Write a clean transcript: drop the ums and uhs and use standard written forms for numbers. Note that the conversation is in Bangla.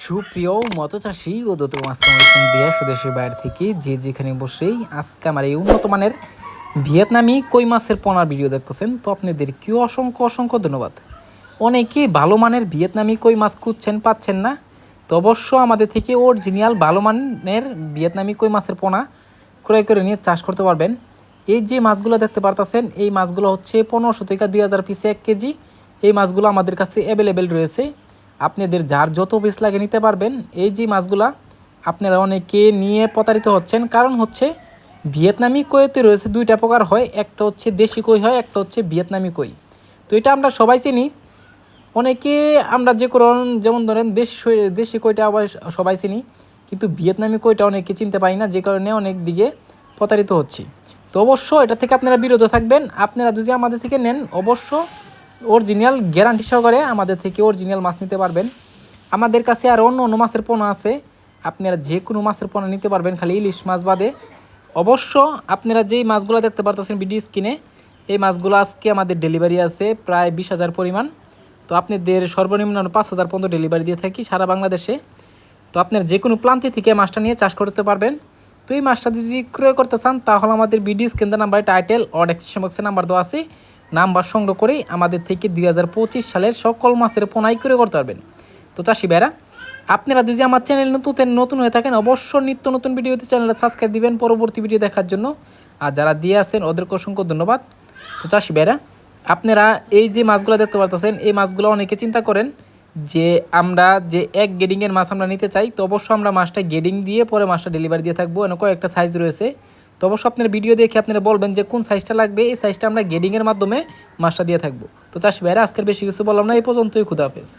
সুপ্রিয় মৎস্যচাষী ও দোতক মাছ দেশ ও দেশের বাইরে থেকে যে যেখানে বসেই আজকে আমার এই উন্নত মানের ভিয়েতনামি কই মাছের পোনার ভিডিও দেখতেছেন, তো আপনাদেরকেও অসংখ্য অসংখ্য ধন্যবাদ। অনেকেই ভালো মানের ভিয়েতনামি কই মাছ খুঁজছেন, পাচ্ছেন না, তো অবশ্য আমাদের থেকে অরিজিনাল ভালো মানের ভিয়েতনামি কই মাছের পোনা ক্রয় করে নিয়ে চাষ করতে পারবেন। এই যে মাছগুলো দেখতে পারতেছেন, এই মাছগুলো হচ্ছে 1500 থেকে 2000 পিসে 1 কেজি। এই মাছগুলো আমাদের কাছে অ্যাভেলেবেল রয়েছে, আপনাদের যার যত পিস লাগে নিতে পারবেন। এই যে মাছগুলা আপনারা অনেকে নিয়ে প্রতারিত হচ্ছেন, কারণ হচ্ছে ভিয়েতনামি কইতে রয়েছে দুইটা প্রকার হয়, একটা হচ্ছে দেশি কই হয়, একটা হচ্ছে ভিয়েতনামি কই। তো এটা আমরা সবাই চিনি, অনেকে আমরা যে কোন যেমন ধরেন দেশি কইটা আবার সবাই চিনি, কিন্তু ভিয়েতনামি কইটা অনেকে চিনতে পারি না, যে কারণে অনেক দিকে প্রতারিত হচ্ছি। তো অবশ্য এটা থেকে আপনারা বিরত থাকবেন। আপনারা যদি আমাদের থেকে নেন, অবশ্য অরিজিনাল গ্যারান্টি সহকারে আমাদের থেকে অরিজিনাল মাছ নিতে পারবেন। আমাদের কাছে আর অন্য অন্য মাছের পোনা আছে, আপনারা যে কোনো মাছের পোনা নিতে পারবেন, খালি ইলিশ মাছ বাদে। অবশ্য আপনারা যেই মাছগুলো দেখতে পারতেছেন ভিডিও স্ক্রিনে, এই মাছগুলো আজকে আমাদের ডেলিভারি আছে প্রায় 20,000 পরিমাণ। তো আপনাদের সর্বনিম্ন 5,000 পর্যন্ত ডেলিভারি দিয়ে থাকি সারা বাংলাদেশে। তো আপনার যে কোনো প্রান্তে থেকে মাছটা নিয়ে চাষ করতে পারবেন। তো এই মাছটা যদি ক্রয় করতে চান, তাহলে আমাদের ভিডিও স্ক্রিনের নাম্বারে টাইটেল ও ডেসক্রিপশন বক্সে নাম্বার দেওয়া আছে, নাম্বার সংগ্রহ করে আমাদের থেকে 2025 সালের সকল মাছের পোনাই ক্রয় করতে পারবেন। তো চাষি ভাইরা, আপনারা যদি আমার চ্যানেল নতুন হয়ে থাকেন, অবশ্যই নিত্য নতুন ভিডিওতে চ্যানেলটা সাবস্ক্রাইব দিবেন পরবর্তী ভিডিও দেখার জন্য। আর যারা দিয়ে আছেন ওদেরকে অসংখ্য ধন্যবাদ। তো চাষি ভাইরা, আপনারা এই যে মাছগুলো দেখতে পারতেছেন, এই মাছগুলো অনেকে চিন্তা করেন যে আমরা যে এক গেডিংয়ের মাছ আমরা নিতে চাই, তো অবশ্যই আমরা মাছটা গেডিং দিয়ে পরে মাছটা ডেলিভারি দিয়ে থাকবো। এরকম কয়েকটা সাইজ রয়েছে, তো অবশ্যই আপনার ভিডিও দেখে আপনারা বলবেন যে কোন সাইজটা লাগবে, এই সাইজটা আমরা গেডিংয়ের মাধ্যমে মাছটা দিয়ে থাকবো। তো চাষি ভাইরা, আজকের বেশি কিছু বললাম না, এই পর্যন্তই। খুদা হাফেজ।